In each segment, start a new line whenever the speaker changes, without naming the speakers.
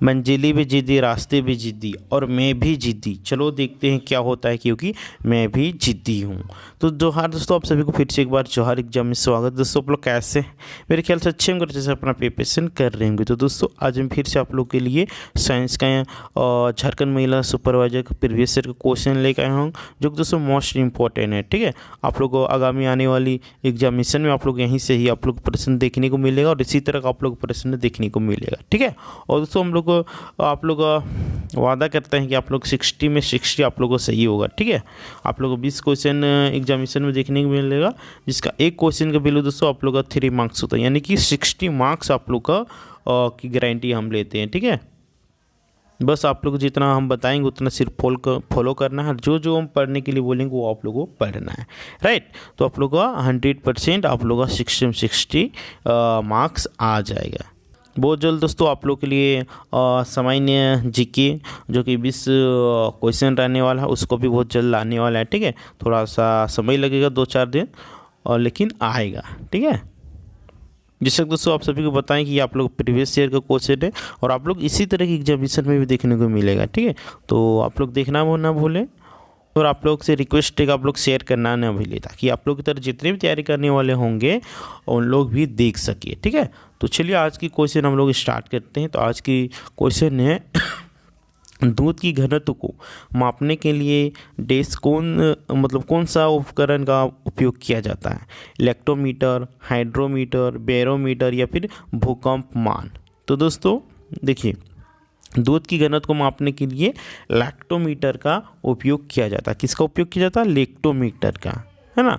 मंजिली भी जिद्दी, रास्ते भी जिद्दी और मैं भी जिद्दी। चलो देखते हैं क्या होता है, क्योंकि मैं भी जिद्दी हूँ। तो जोहार दोस्तों, आप सभी को फिर से एक बार जोहार एग्जाम में स्वागत। दोस्तों आप लोग कैसे हैं? मेरे ख्याल से अच्छे होंगे, जैसे अपना प्रिपरेशन कर रहे होंगे। तो दोस्तों आज हम फिर से आप लोग के लिए साइंस का झारखंड महिला सुपरवाइजर का प्रीवियस ईयर का क्वेश्चन लेकर आए होंगे, जो कि दोस्तों मोस्ट इंपॉर्टेंट है। ठीक है, आप लोग को आगामी आने वाली एग्जामिनेशन में आप लोग यहीं से ही आप लोग प्रश्न देखने को मिलेगा और इसी तरह का आप लोग प्रश्न देखने को मिलेगा। ठीक है, और दोस्तों हम लोग आप लोग वादा करते हैं कि आप लोग 60 में 60 आप लोगों को सही होगा। ठीक है, आप लोग को 20 क्वेश्चन एग्जामिनेशन में देखने को मिलेगा, जिसका एक क्वेश्चन का वैल्यू दोस्तों आप लोग का 3 मार्क्स होता है, यानी कि 60 मार्क्स आप लोग का की गारंटी हम लेते हैं। ठीक है, बस आप लोग जितना हम बताएंगे उतना सिर्फ फॉलो करना है, जो जो हम पढ़ने के लिए बोलेंगे वो आप लोगों को पढ़ना है। राइट, तो आप लोग का 100% आप लोग का 60 में 60 मार्क्स आ जाएगा। बहुत जल्द दोस्तों आप लोग के लिए सामान्य जीके जो कि 20 क्वेश्चन रहने वाला है, उसको भी बहुत जल्द आने वाला है। ठीक है, थोड़ा सा समय लगेगा 2-4 दिन, और लेकिन आएगा। ठीक है, जैसे दोस्तों आप सभी को बताएं कि आप लोग प्रीवियस ईयर का क्वेश्चन है और आप लोग इसी तरह की एग्जामिनेशन में भी देखने को मिलेगा। ठीक है, तो आप लोग देखना ना भूलें, और आप लोग से रिक्वेस्ट है कि आप लोग शेयर करना ना भूलें, ताकि आप लोग की तरह जितने भी तैयारी करने वाले होंगे उन लोग भी देख सके। ठीक है, तो चलिए आज की क्वेश्चन हम लोग स्टार्ट करते हैं। तो आज की क्वेश्चन है दूध की घनत्व को मापने के लिए कौन सा उपकरण का उपयोग किया जाता है? इलेक्ट्रोमीटर, हाइड्रोमीटर, बैरोमीटर या फिर भूकंपमान। तो दोस्तों देखिए, दूध की घनत्व को मापने के लिए लैक्टोमीटर का उपयोग किया जाता है। किसका उपयोग किया जाता है? लैक्टोमीटर का, है ना।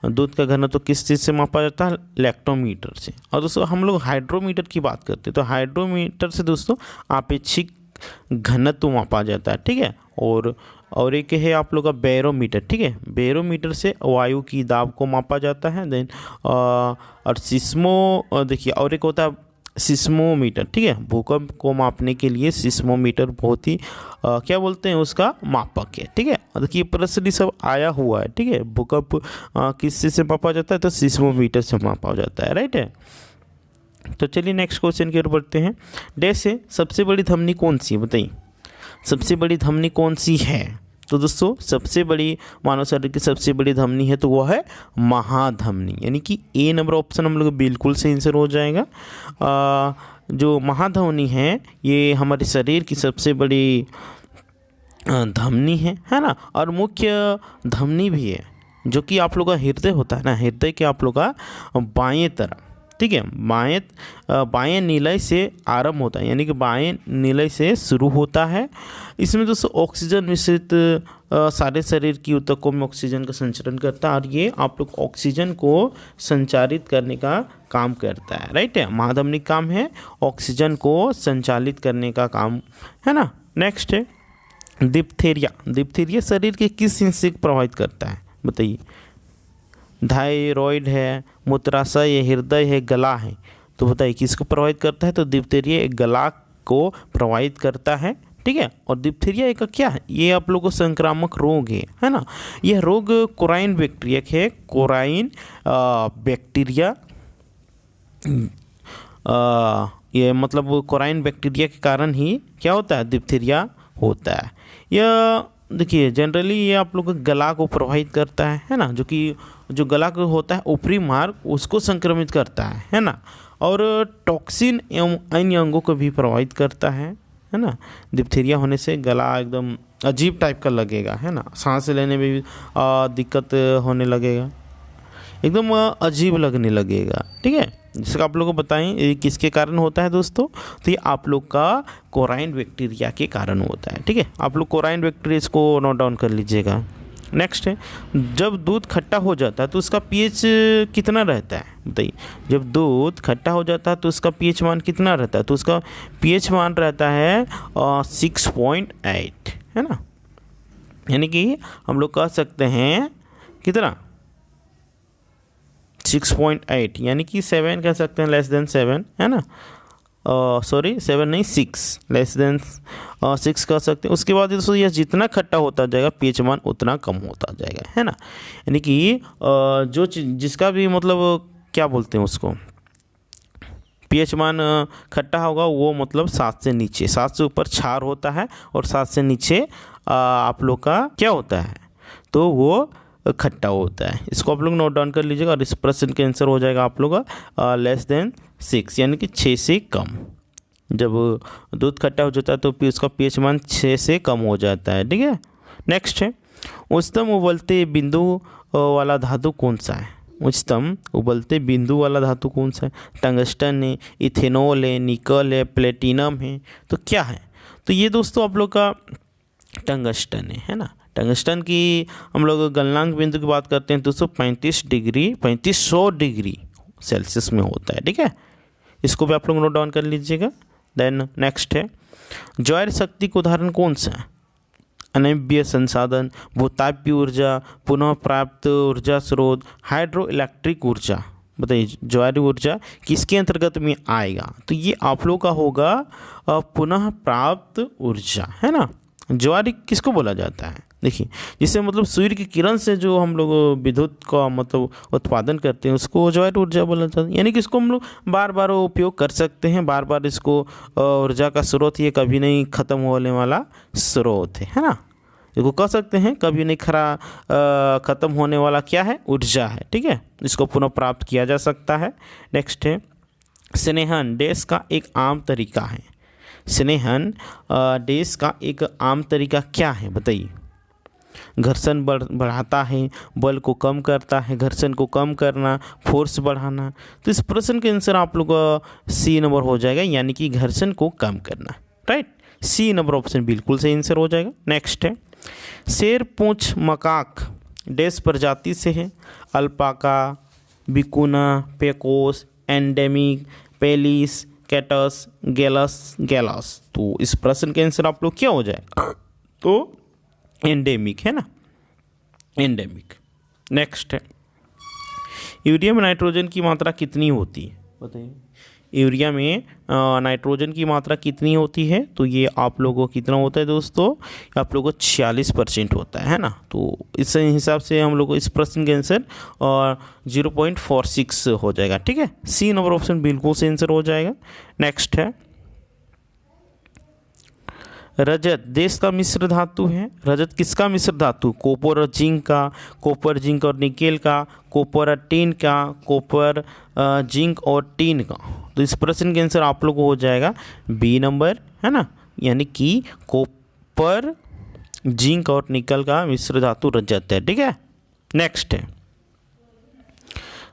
दूध का घनत्व तो किस चीज़ से मापा जाता है? लैक्टोमीटर से। और दोस्तों हम लोग हाइड्रोमीटर की बात करते हैं, तो हाइड्रोमीटर से दोस्तों आपेक्षिक घनत्व मापा जाता है। ठीक है, और एक है आप लोग का बैरोमीटर। ठीक है, बैरोमीटर से वायु की दाब को मापा जाता है। देन और देखिए, और एक होता है सिस्मोमीटर। ठीक है, भूकंप को मापने के लिए सिस्मोमीटर बहुत ही क्या बोलते हैं उसका मापक है। ठीक है, देखिए प्रश्न सब आया हुआ है। ठीक है, भूकंप किस चीज़ से मापा जाता है? तो सिस्मोमीटर से मापा जाता है। राइट है, तो चलिए नेक्स्ट क्वेश्चन की ओर बढ़ते हैं। डैश से सबसे बड़ी धमनी कौन सी है? बताइए, सबसे बड़ी धमनी कौन सी है? तो दोस्तों सबसे बड़ी मानव शरीर की सबसे बड़ी धमनी है तो वह है महाधमनी, यानी कि ए नंबर ऑप्शन हम लोग बिल्कुल से आंसर हो जाएगा। जो महाधमनी है ये हमारे शरीर की सबसे बड़ी धमनी है ना, और मुख्य धमनी भी है, जो कि आप लोग का हृदय होता है ना, हृदय के आप लोग का बाएं तरफ। ठीक है, बाएं नीलय से आरंभ होता है, यानी कि बाएं नीलय से शुरू होता है। इसमें दोस्तों ऑक्सीजन मिश्रित सारे शरीर की ऊतकों में ऑक्सीजन का संचरण करता है, और ये आप लोग ऑक्सीजन को संचारित करने का काम करता है। राइट है, महाधमनी काम है ऑक्सीजन को संचालित करने का काम, है ना। नेक्स्ट है डिप्थीरिया। डिप्थीरिया शरीर के किस हिस्से को प्रभावित करता है? बताइए, थायराइड है, मूत्राशय है, हृदय है, गला है। तो बताइए किसको प्रभावित करता है? तो डिप्थीरिया एक गला को प्रभावित करता है। ठीक है, और डिप्थीरिया एक क्या है? ये आप लोगों को संक्रामक रोग है ना। यह रोग कोराइन बैक्टीरिया है, कोराइन बैक्टीरिया, ये मतलब कोराइन बैक्टीरिया के कारण ही क्या होता है? डिप्थीरिया होता है। यह देखिए जनरली ये आप लोग के गला को प्रभावित करता है ना, जो कि जो गला को होता है ऊपरी मार्ग उसको संक्रमित करता है ना, और टॉक्सिन एवं अन्य अंगों को भी प्रभावित करता है ना। डिप्थीरिया होने से गला एकदम अजीब टाइप का लगेगा, है ना, सांस लेने में भी दिक्कत होने लगेगा, एकदम अजीब लगने लगेगा। ठीक है, जिसका आप लोगों को बताएं ये किसके कारण होता है दोस्तों? तो ये आप लोग का कोराइन बैक्टीरिया के कारण होता है। ठीक है, आप लोग कोराइन बैक्टीरिया को नोट डाउन कर लीजिएगा। नेक्स्ट है, जब दूध खट्टा हो जाता है तो उसका पीएच कितना रहता है? बताइए, जब दूध खट्टा हो जाता है तो उसका पीएच मान कितना रहता है? तो उसका पीएच मान रहता है 6.8, है ना, यानी कि हम लोग कह सकते हैं कितना? 6.8, यानी कि 7 कह सकते हैं, लेस देन 7, है ना। सॉरी 7 नहीं 6, लेस देन 6 कह सकते हैं। उसके बाद दोस्तों यह जितना खट्टा होता जाएगा पीएच मान उतना कम होता जाएगा, है ना। यानी कि जो जिसका भी मतलब क्या बोलते हैं उसको, पीएच मान खट्टा होगा वो मतलब 7 से नीचे, 7 से ऊपर क्षार होता है और 7 से नीचे आप लोग का क्या होता है, तो वो खट्टा होता है। इसको आप लोग नोट डाउन कर लीजिएगा और इस प्रश्न का आंसर हो जाएगा आप लोग का लेस देन 6 यानी कि 6 से कम। जब दूध खट्टा हो जाता है तो उसका पीएच मान 6 से कम हो जाता है, ठीक है। नेक्स्ट है, उच्चतम उबलते बिंदु वाला धातु कौन सा है? उच्चतम उबलते बिंदु वाला धातु कौन सा है? टंगस्टन है, इथेनॉल है, निकल है, प्लेटिनम है, तो क्या है? तो ये दोस्तों आप लोग का टंगस्टन है ना। टंगस्टन की हम लोग गलनांक बिंदु की बात करते हैं दोस्तों 3500 डिग्री सेल्सियस में होता है, ठीक है। इसको भी आप लोग नोट डाउन कर लीजिएगा। देन नेक्स्ट है, ज्वार शक्ति का उदाहरण कौन सा है? अनव्यय संसाधन, भूतापीय ऊर्जा, पुनः प्राप्त ऊर्जा स्रोत, हाइड्रो इलेक्ट्रिक ऊर्जा। बताइए ज्वारी ऊर्जा किसके अंतर्गत में आएगा? तो ये आप लोग का होगा पुनः प्राप्त ऊर्जा, है ना। ज्वारी किसको बोला जाता है? देखिए, जिससे मतलब सूर्य की किरण से जो हम लोग विद्युत का मतलब उत्पादन करते हैं उसको ज्वारी ऊर्जा बोला जाता है। यानी कि इसको हम लोग बार बार उपयोग कर सकते हैं, बार बार इसको ऊर्जा का स्रोत, ये कभी नहीं ख़त्म होने वाला स्रोत है ना। इसको कह सकते हैं कभी नहीं ख़त्म होने वाला क्या है, ऊर्जा है, ठीक है। इसको पुनः प्राप्त किया जा सकता है। नेक्स्ट है, स्नेहन डैश का एक आम तरीका है। स्नेहन डैश का एक आम तरीका क्या है? बताइए। घर्षण बढ़ाता है, बल को कम करता है, घर्षण को कम करना, फोर्स बढ़ाना। तो इस प्रश्न के आंसर आप लोग का सी नंबर हो जाएगा, यानी कि घर्षण को कम करना, राइट। सी नंबर ऑप्शन बिल्कुल सही आंसर हो जाएगा। नेक्स्ट है, शेर पूंछ मकाक डैश प्रजाति से है। Alpaca, vicuna, पेकोस, endemic, पेलिस, कैटस, गैलस। तो इस प्रश्न का आंसर आप लोग क्या हो जाएगा? तो एंडेमिक है ना, एंडेमिक। नेक्स्ट है, यूरिया में नाइट्रोजन की मात्रा कितनी होती है? बताइए। यूरिया में नाइट्रोजन की मात्रा कितनी होती है? तो ये आप लोगों को कितना होता है दोस्तों? आप लोगों को 46% होता है ना। तो इस हिसाब से हम लोग को इस प्रश्न के आंसर 0.46 हो जाएगा, ठीक है। सी नंबर ऑप्शन बिल्कुल से आंसर हो जाएगा। नेक्स्ट है, रजत देश का मिश्र धातु है। रजत किसका मिश्र धातु? कॉपर और जिंक का, कॉपर जिंक और निकेल का, कॉपर और टिन का, कॉपर जिंक और टिन का। तो इस प्रश्न के आंसर आप लोग को हो जाएगा बी नंबर, है ना। यानी कि कॉपर जिंक और निकल का मिश्र धातु रजत है, ठीक है। नेक्स्ट है,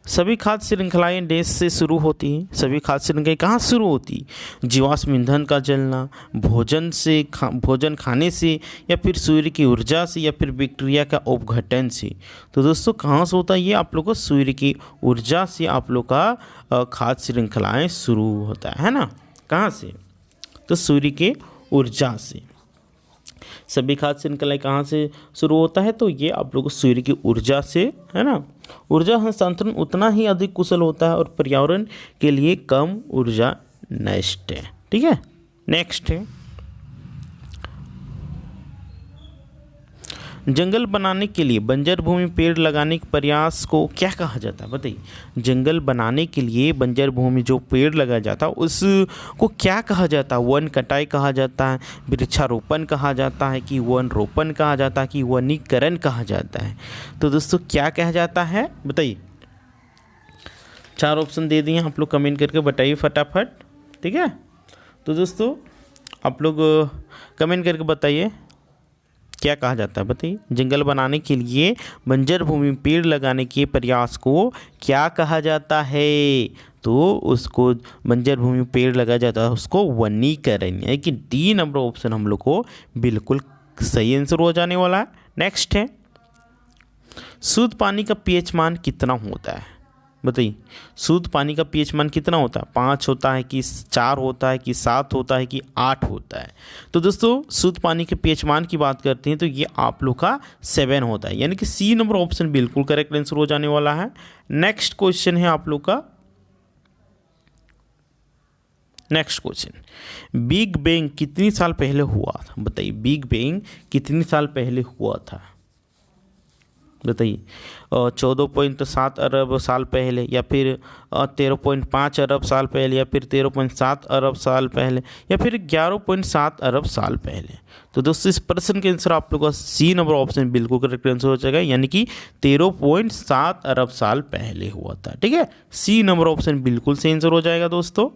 सभी खाद्य श्रृंखलाएं डैश से शुरू होती हैं। सभी खाद्य श्रृंखलाएं कहाँ शुरू होती? जीवाश्म ईंधन का जलना, भोजन खाने से, या फिर सूर्य की ऊर्जा से, या फिर बैक्टीरिया का अपघटन से। तो दोस्तों कहाँ से होता है ये? आप लोग को सूर्य की ऊर्जा से आप लोग का खाद्य श्रृंखलाएँ शुरू होता है ना। कहाँ से? तो सूर्य के ऊर्जा से। सभी खाद्य श्रृंखलाएं कहाँ से शुरू होता है? तो ये आप लोग को सूर्य की ऊर्जा से, है ना। ऊर्जा हस्तांतरण उतना ही अधिक कुशल होता है और पर्यावरण के लिए कम ऊर्जा नष्ट है, ठीक है। नेक्स्ट है, जंगल बनाने के लिए बंजर भूमि पेड़ लगाने के प्रयास को क्या कहा जाता है? बताइए। जंगल बनाने के लिए बंजर भूमि जो पेड़ लगाया जाता है उसको क्या कहा जाता है? वन कटाई कहा जाता है, वृक्षारोपण कहा जाता है, कि वन रोपण कहा जाता है, कि वनीकरण कहा जाता है? तो दोस्तों क्या कहा जाता है बताइए। 4 ऑप्शन दे दिए, आप लोग कमेंट करके बताइए फटाफट, ठीक है। तो दोस्तों आप लोग कमेंट करके बताइए क्या कहा जाता है, बताइए। जंगल बनाने के लिए बंजर भूमि में पेड़ लगाने के प्रयास को क्या कहा जाता है? तो उसको बंजर भूमि में पेड़ लगाया जाता है उसको वनीकरण, यानी कि डी नंबर ऑप्शन हम लोग को बिल्कुल सही आंसर हो जाने वाला है। नेक्स्ट है, शुद्ध पानी का पीएच मान कितना होता है? बताइए। शुद्ध पानी का पीएच मान कितना होता है? 5 होता है, कि 4 होता है, कि 7 होता है, कि 8 होता है? तो दोस्तों शुद्ध पानी के पीएच मान की बात करते हैं तो ये आप लोग का 7 होता है, यानी कि सी नंबर ऑप्शन बिल्कुल करेक्ट आंसर हो जाने वाला है। नेक्स्ट क्वेश्चन है आप लोग का, नेक्स्ट क्वेश्चन, बिग बैंग कितनी साल पहले हुआ था? बताइए, बिग बैंग कितनी साल पहले हुआ था? बताइए 14.7 अरब साल पहले, या फिर 13.5 अरब साल पहले, या फिर 13.7 अरब साल पहले, या फिर 11.7 अरब साल पहले। तो दोस्तों इस प्रश्न के आंसर आप लोगों का सी नंबर ऑप्शन बिल्कुल करेक्ट आंसर हो जाएगा, यानी कि 13.7 अरब साल पहले हुआ था। ठीक है, सी नंबर ऑप्शन बिल्कुल सही आंसर हो जाएगा दोस्तों।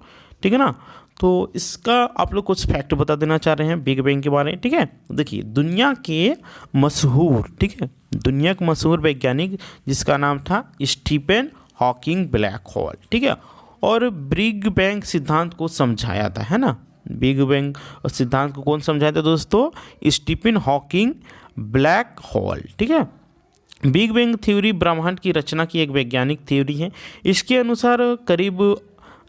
ठीक है ना। तो इसका आप लोग कुछ फैक्ट बता देना चाह रहे हैं बिग बैंग के बारे में। ठीक है, देखिए दुनिया के मशहूर, ठीक है, दुनिया के मशहूर वैज्ञानिक जिसका नाम था स्टीफन हॉकिंग ब्लैक होल, ठीक है, और बिग बैंग सिद्धांत को समझाया था, है ना। बिग बैंग सिद्धांत को कौन समझाया था दोस्तों? Stephen Hawking black hole. ठीक है, बिग बैंग थ्योरी ब्रह्मांड की रचना की एक वैज्ञानिक थ्योरी है। इसके अनुसार करीब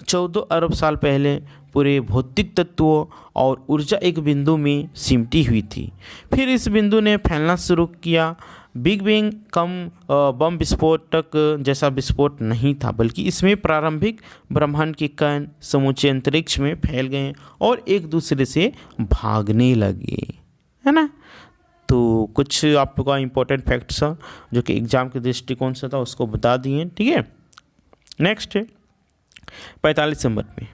14 अरब साल पहले पूरे भौतिक तत्वों और ऊर्जा एक बिंदु में सिमटी हुई थी। फिर इस बिंदु ने फैलना शुरू किया। बिग बैंग कम बम विस्फोटक जैसा विस्फोट नहीं था, बल्कि इसमें प्रारंभिक ब्रह्मांड के कण समूचे अंतरिक्ष में फैल गए और एक दूसरे से भागने लगे, है ना। तो कुछ आपका इम्पोर्टेंट फैक्ट्स जो कि एग्जाम के दृष्टिकोण से था उसको बता दिए। ठीक है, नेक्स्ट है 45 नंबर पे,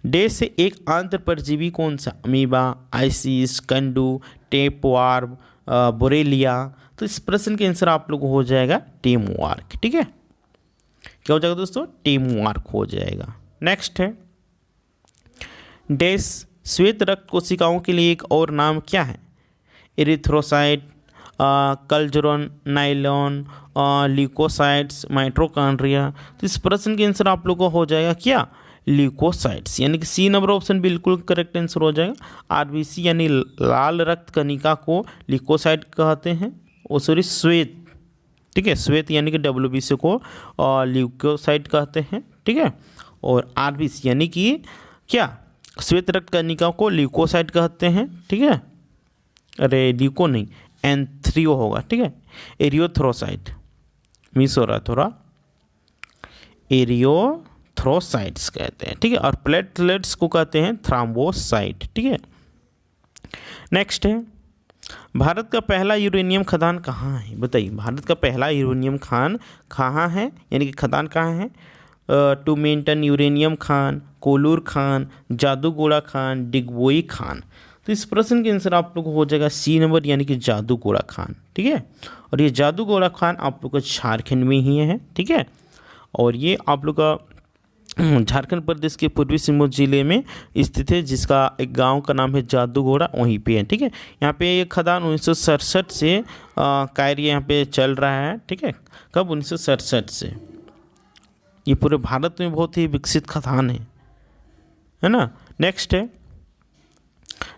देश से एक आंत्र परजीवी कौन सा? Amoeba, ISIS, Kandu, tapeworm, Borrelia. तो इस प्रश्न के आंसर आप लोग को हो जाएगा टेमवार्क। ठीक है, क्या हो जाएगा दोस्तों? टेमवार्क हो जाएगा। नेक्स्ट है देश श्वेत रक्त कोशिकाओं के लिए एक और नाम क्या है? एरिथ्रोसाइट, कल्जरॉन, नाइलॉन, ल्यूकोसाइट्स, माइटोकॉन्ड्रिया। तो इस प्रश्न के आंसर आप लोग को हो जाएगा क्या? ल्यूकोसाइट्स, यानी कि सी नंबर ऑप्शन बिल्कुल करेक्ट आंसर हो जाएगा। आरबीसी यानी लाल रक्त कणिका को ल्यूकोसाइट कहते हैं, ओ सॉरी श्वेत, ठीक है, श्वेत यानी कि डब्ल्यूबीसी को ल्यूकोसाइट कहते हैं। ठीक है, और आरबीसी यानी कि क्या? श्वेत रक्त कणिका को ल्यूकोसाइट कहते हैं। ठीक है, अरे ल्यूको नहीं, एंथ्रियो होगा। ठीक है, एरियोथ्रोसाइट मिस हो रहा है थोड़ा, एरियोथ्रोसाइट्स कहते हैं। ठीक है, और प्लेटलेट्स को कहते हैं थ्रोम्बोसाइट। ठीक है, नेक्स्ट है भारत का पहला यूरेनियम खदान कहाँ है? बताइए, भारत का पहला यूरेनियम खान कहाँ है, यानी कि खदान कहाँ है? टूमेंटन यूरेनियम खान, कोलूर खान, जादूगोड़ा खान, डिगबोई खान। तो इस प्रश्न के आंसर आप लोग को हो जाएगा सी नंबर, यानी कि जादूगोड़ा खान। ठीक है, और ये जादूगोड़ा खान आप लोग का झारखंड में ही है। ठीक है, और ये आप लोग का झारखंड प्रदेश के पूर्वी सिंहभूम जिले में स्थित है, जिसका एक गांव का नाम है जादूगोड़ा, वहीं पे है। ठीक है, यहाँ पे ये खदान 1967 से कार्य यहाँ पे चल रहा है। ठीक है, कब? 1967 से। ये पूरे भारत में बहुत ही विकसित खदान है ना। नेक्स्ट है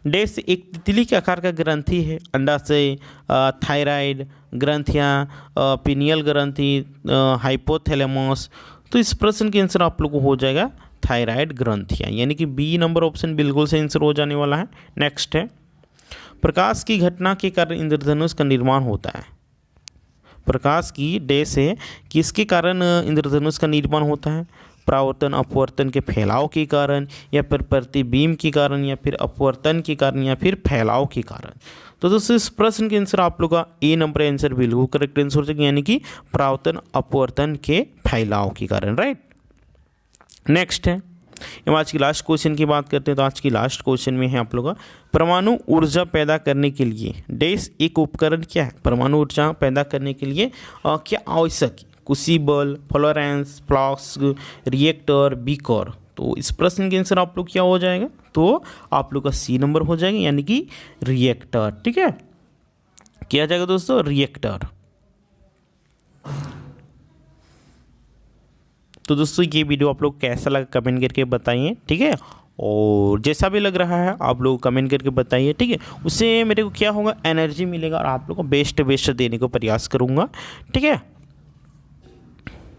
देश एक तितली के आकार का ग्रंथि है। अंडाशय, थायराइड ग्रंथियाँ, पिनियल ग्रंथि, हाइपोथैलेमस। तो इस प्रश्न के आंसर आप लोग को हो जाएगा थायराइड ग्रंथियाँ, यानी कि बी नंबर ऑप्शन बिल्कुल से आंसर हो जाने वाला है। नेक्स्ट है प्रकाश की घटना के कारण इंद्रधनुष का निर्माण होता है। प्रकाश की डैश है, किसके कारण इंद्रधनुष का निर्माण होता है? परावर्तन अपवर्तन के फैलाव के कारण, या फिर प्रतिबिंब के कारण, या फिर अपवर्तन के कारण, या फिर फैलाव के कारण। तो दोस्तों इस प्रश्न के आंसर आप लोग का ए नंबर आंसर बिल्कुल करेक्ट आंसर हो जाएगा, यानी कि परावर्तन अपवर्तन के फैलाव के कारण। राइट, नेक्स्ट है हम आज की लास्ट क्वेश्चन की बात करते हैं। तो आज की लास्ट क्वेश्चन में है आप लोग का परमाणु ऊर्जा पैदा करने के लिए डैश एक उपकरण क्या है? परमाणु ऊर्जा पैदा करने के लिए क्या आवश्यक है? Crucible, Florence, flask, reactor, beaker. तो इस प्रश्न के आंसर आप लोग क्या हो जाएगा? तो आप लोग का सी नंबर हो जाएगा, यानी कि रिएक्टर। ठीक है, क्या जाएगा दोस्तों? रिएक्टर। तो दोस्तों ये वीडियो आप लोग कैसा लगा कमेंट करके बताइए। ठीक है, और जैसा भी लग रहा है आप लोग कमेंट करके बताइए। ठीक है, उससे मेरे को क्या होगा? एनर्जी मिलेगा और आप लोग को बेस्ट देने को प्रयास करूँगा। ठीक है,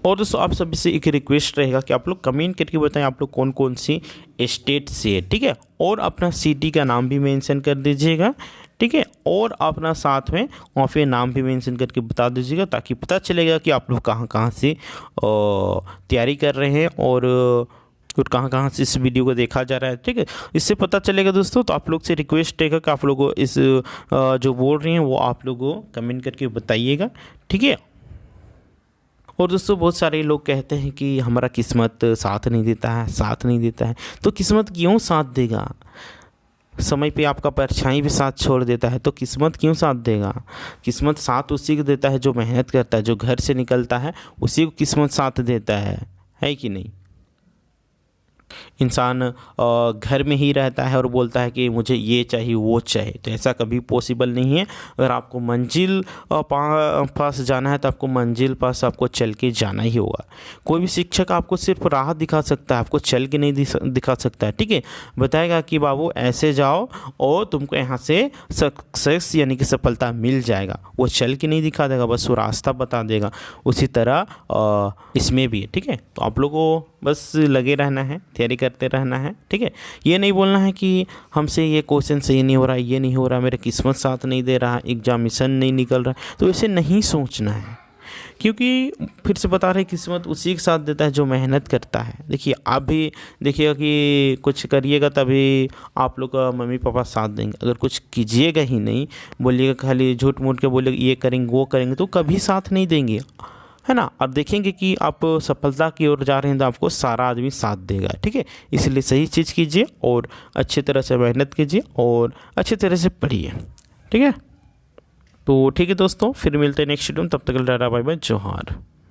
और दोस्तों आप सभी से एक रिक्वेस्ट रहेगा कि आप लोग कमेंट करके बताएं आप लोग कौन कौन सी स्टेट से है। ठीक है, और अपना सिटी का नाम भी मेंशन कर दीजिएगा। ठीक है, और अपना साथ में वहाँ पे नाम भी मेंशन करके बता दीजिएगा, ताकि पता चलेगा कि आप लोग कहाँ कहाँ से तैयारी कर रहे हैं और और कहाँ कहाँ से इस वीडियो को देखा जा रहा है, ठीक है। इससे पता चलेगा दोस्तों। तो आप लोग से रिक्वेस्ट है कि आप लोगों इस जो बोल रही हैं वो आप लोगों कमेंट करके बताइएगा, ठीक है। और दोस्तों बहुत सारे लोग कहते हैं कि हमारा किस्मत साथ नहीं देता है, साथ नहीं देता है। तो किस्मत क्यों साथ देगा? समय पे आपका परछाई भी साथ छोड़ देता है, तो किस्मत क्यों साथ देगा? किस्मत साथ उसी को देता है जो मेहनत करता है, जो घर से निकलता है, उसी को किस्मत साथ देता है कि नहीं। इंसान घर में ही रहता है और बोलता है कि मुझे ये चाहिए वो चाहिए, तो ऐसा कभी पॉसिबल नहीं है। अगर आपको मंजिल पास जाना है तो आपको मंजिल पास आपको चल के जाना ही होगा। कोई भी शिक्षक आपको सिर्फ राह दिखा सकता है, आपको चल के नहीं दिखा सकता है, ठीक है। बताएगा कि बाबू ऐसे जाओ और तुमको यहाँ से सक्सेस यानी कि सफलता मिल जाएगा, वो चल के नहीं दिखा देगा, बस वो रास्ता बता देगा। उसी तरह इसमें भी है, ठीक है। तो आप लोगों को बस लगे रहना है, तैयारी करते रहना है, ठीक है। ये नहीं बोलना है कि हमसे ये क्वेश्चन सही नहीं हो रहा, ये नहीं हो रहा, मेरा किस्मत साथ नहीं दे रहा, एग्जामिनेशन नहीं निकल रहा, तो ऐसे नहीं सोचना है। क्योंकि फिर से बता रहे किस्मत उसी के साथ देता है जो मेहनत करता है। देखिए आप भी देखिएगा कि कुछ करिएगा तभी आप लोग का मम्मी पापा साथ देंगे। अगर कुछ कीजिएगा ही नहीं, बोलिएगा खाली झूठ मूठ के बोलिएगा ये करेंगे वो करेंगे, तो कभी साथ नहीं देंगे, है ना। और देखेंगे कि आप सफलता की ओर जा रहे हैं तो आपको सारा आदमी साथ देगा, ठीक है। इसलिए सही चीज़ कीजिए और अच्छी तरह से मेहनत कीजिए और अच्छी तरह से पढ़िए, ठीक है। तो ठीक है दोस्तों, फिर मिलते हैं नेक्स्ट वीडियो में। तब तक टाटा बाय बाय, जोहार।